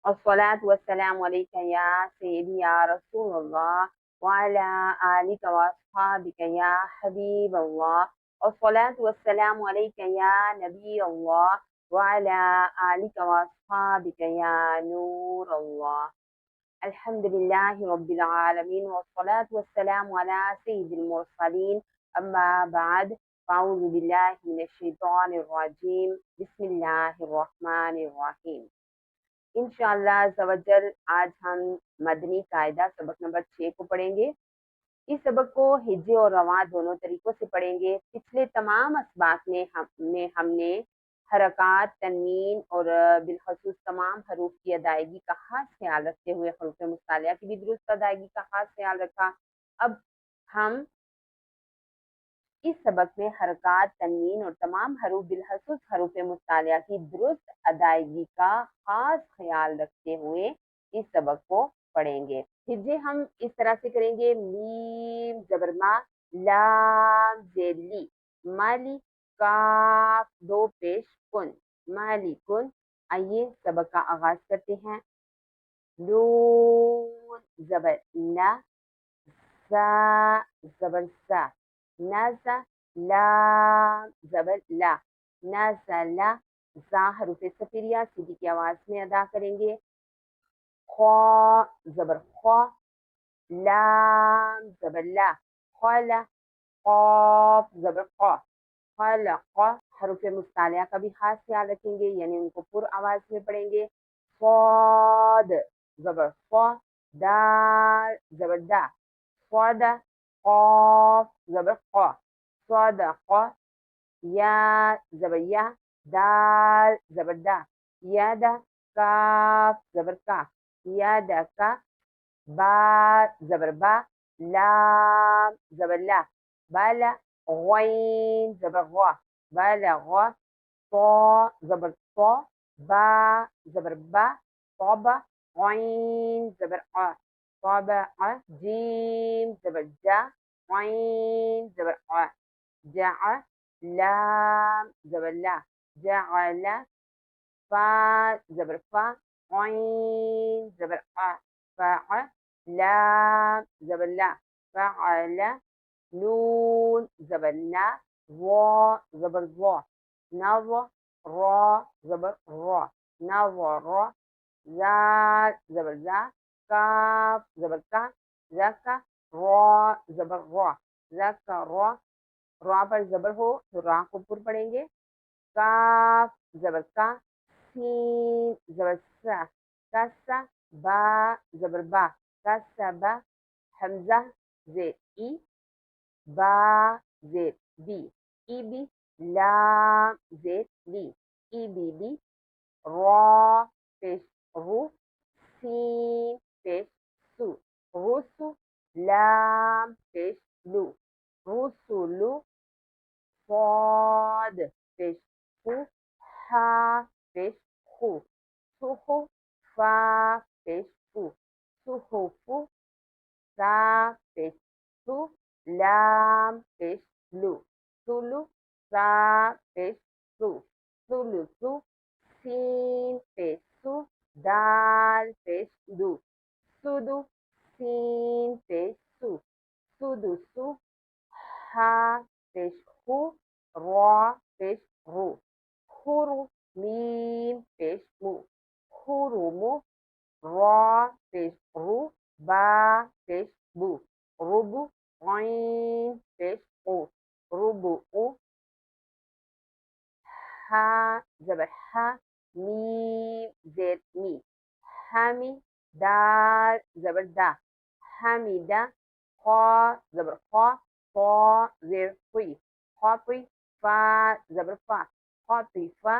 अस्सलातु वस्सलामु अलैका या सय्यदी या रसूलल्लाह व अला आलिका व अस्हाबिका या हबीबल्लाह। अस्सलातु वस्सलामु अलैका या नबी अल्लाह व अला आलिका व अस्हाबिका या नूर अल्लाह। अल्हम्दुलिल्लाहि रब्बिल आलमीन वस्सलातु वस्सलामु अला सय्यिदिल मुरसलीन। अम्मा बाद, फ़अऊज़ु बिल्लाहि मिनश शैतानिर रजीम। बिस्मिल्लाहिर रहमानिर रहीम। इंशाअल्लाह अज़्ज़वजल आज हम मदनी कायदा सबक नंबर 6 को पढ़ेंगे। इस सबक को हिज्जे और रवां दोनों तरीकों से पढ़ेंगे। पिछले तमाम असबाक में हमने हरकात, तनवीन और बिलखसूस तमाम हरूफ की अदायगी का खास ख्याल रखते हुए हरूफ मुस्तालिया की भी दुरुस्त अदायगी का खास ख्याल रखा। अब हम इस सबक में हरकात, तनवीन और तमाम हरूफ बिलखसूस हरूफ मुस्तालिया की दुरुस्त अदायगी का खास ख्याल रखते हुए इस सबक को पढ़ेंगे। हिज्जे हम इस तरह से करेंगे। मीम जबर मा, लाम जेर ली, माली, काफ दो पेश कुन, मालिकुन। आइए सबक का आगाज करते हैं। नून जबर ना, सा जबर सा, नाज़ा, लाम जबर ला, नाज़ला। ज़ा हरूफ़े सफ़िरिया सीधी की आवाज में अदा करेंगे। खौ जबर खौ, लाम जबर ला, खौला। क़ाफ जबर क़ा, खलक़। हरूफ़े मुस्तालिया का भी खास ख्याल रखेंगे, यानी उनको पुर आवाज में पढ़ेंगे। फ़ाद जबर फ़ा, दाल जबर दा, फ़ादा। क़ाफ जबर क़ा, सदक़। या जबर या, दाल जबर दा, यादा। काफ जबर का, यादा का। बा जबर बा, लाम जबर ला, बाला। गैन जबर गा, बालग़। तो जबर तो, बा जबर बा, तौबा। गैन जबर आ, तौबा। जीम जबर जा, गैन जबर आ, जा। लाम जबर ला, जअला। फा जबर फा, गैन जबर आ, फ़ा। लाम जबर ला, फ़अला। नून जबर ना, वा जबर वा, नव। रा जबर रा, नवरा। ज़ाल जबर जा, काफ जबर का, ज़का। रा जबर रा, ज़करा। रा पर जबर हो तो रा को पुर पढ़ेंगे। काफ जबर का, सीन जबर सा, कसा। बा जबर बा, कसबा। हमजा जेर ई, बा जेर बी, ईबी। लाम जेर ली, ईबीली। रा पेश रू, सीन पेश सु, रुसु। लाम पेश लू, रुसुलु। صاد पेश फू, हा पेश खू, सुहु। फा पेश फू, सुहुफु। सा पेश सु, लाम पेश लू, सुलु। सा पेश सु, सुलुसु। सीन पेश सु, दाल पेश दू, सुदु। सीन पेश सु, सुदुसु। हा पेश हु, रा पेश रू, हुरु। मीम पेश मु, हुरुमु। रा पेश रू, बा पेश बू, रुबु। गैन पेश उ, रुबु। हा जबर हा, मीम जेर मी, हामी। दाल जबर दा, हामिदा। खा जबर खा, ता जेर खुई, खाफी। फा जबर फा, खाफिफा।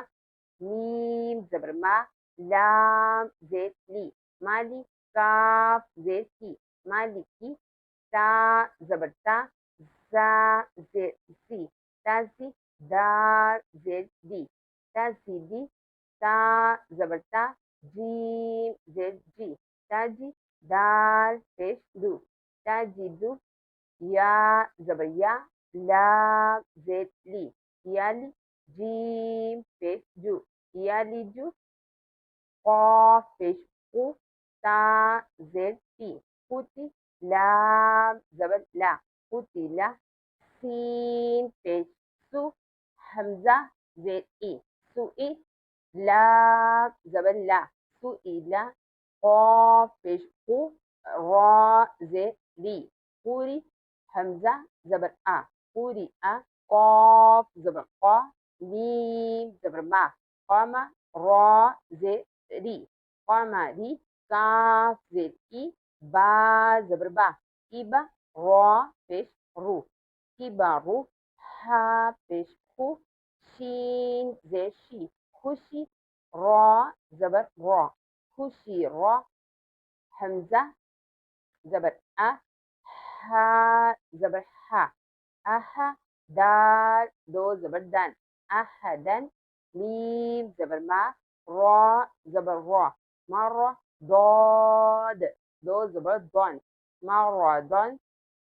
मीम जबर मा, लाम जेर ली, माली। काफ जेर की, मालिकी। ता जबर ता, जा जेर सी, ताजी। दाल जेर दी, ताजीदी। ता जबर ता, जीम जेर जी, ताजी। दाल पेश दू, ताजिदु। या जबर या, लाम जेर ली, याली। जीम पेश जू, यालिजू। क़ाफ पेश ता जेड टी कुती, लाम जबर ला कुतिला, सीन पेश सु, हमजा जेड ई सुई, ला जबर ला सुईला, कॉफ पेश कु, रा जेड री पूरी, हमजा जबर आ पूरी आ, कॉफ जबर क़ा, मीम जबर मा, क़ामा, रा जेड री क़ामरी, काफ जेड ई, बा जबर बा इबा, रा पेश रू किबारू, हा पेश खु, शीन जेड शी खुशी, रा जबर रा खुशी रा, हमजा जबर आ, हा जबर हा aha, दाल दो जबर दान अहदन, मीम जबर मा, रा जबर रा मर्रा, ضاد दो जबर दौन मर्रादन,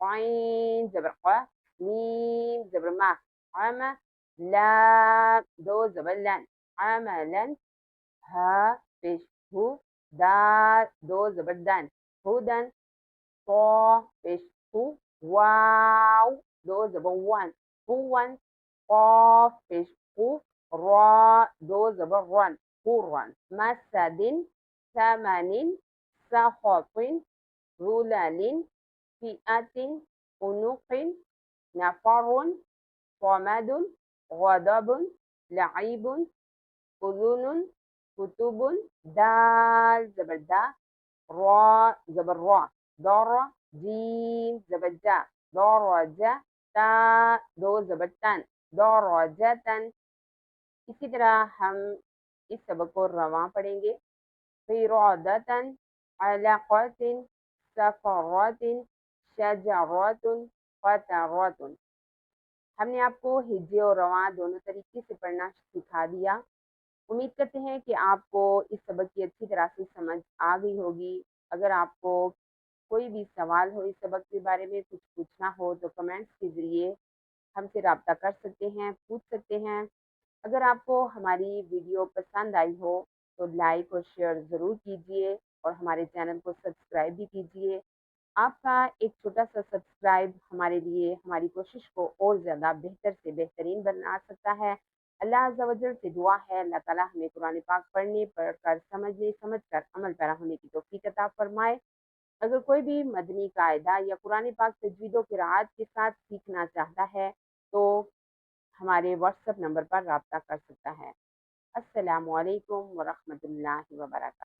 ऐन जबर क़ा, मीम जबर मा, अमा, लाम दो जबर लन अमलन, हा पेश हु, दाल दो जबर दान हुदन, तो पेश हु, वाव दो जबर वन हुवन, قاف पेश हु, रा दो जबर रन हुरन, मसदिन, ثمن, سخط, ظلل, فئة, أنق, نفر, صمد, غضب, لعب, أذن, كتب, دال زبر دا, را زبر را, दर, जीम जबरजा, दरजा, ता दो जबरतन, दरजतन। इसी तरह हम इस सबक को रवां पढ़ेंगे। क़िरादतन, अलक़तिन, सफ़रतिन, शजरतुन, क़तरतुन। हमने आपको हिज्जे और रवां दोनों तरीके से पढ़ना सिखा दिया। उम्मीद करते हैं कि आपको इस सबक की अच्छी तरह से समझ आ गई होगी। अगर आपको कोई भी सवाल हो इस सबक के बारे में, कुछ पूछना हो तो कमेंट्स के ज़रिए हमसे रब्ता कर सकते हैं, पूछ सकते हैं। अगर आपको हमारी वीडियो पसंद आई हो तो लाइक और शेयर ज़रूर कीजिए और हमारे चैनल को सब्सक्राइब भी कीजिए। आपका एक छोटा सा सब्सक्राइब हमारे लिए हमारी कोशिश को और ज़्यादा बेहतर से बेहतरीन बना सकता है। अल्लाह अज़्ज़ा वजल से दुआ है अल्लाह ताला हमें कुरान पाक पढ़ने, पढ़कर समझने, समझकर अमल पैरा होने की तौफीक अता फरमाए। अगर कोई भी मदनी कायदा या कुरान पाक तजवीद व क़िराअत के साथ सीखना चाहता है तो हमारे व्हाट्सएप नंबर पर रब्ता कर सकता है। अस्सलामु अलैकुम व रहमतुल्लाहि व बरकातहू।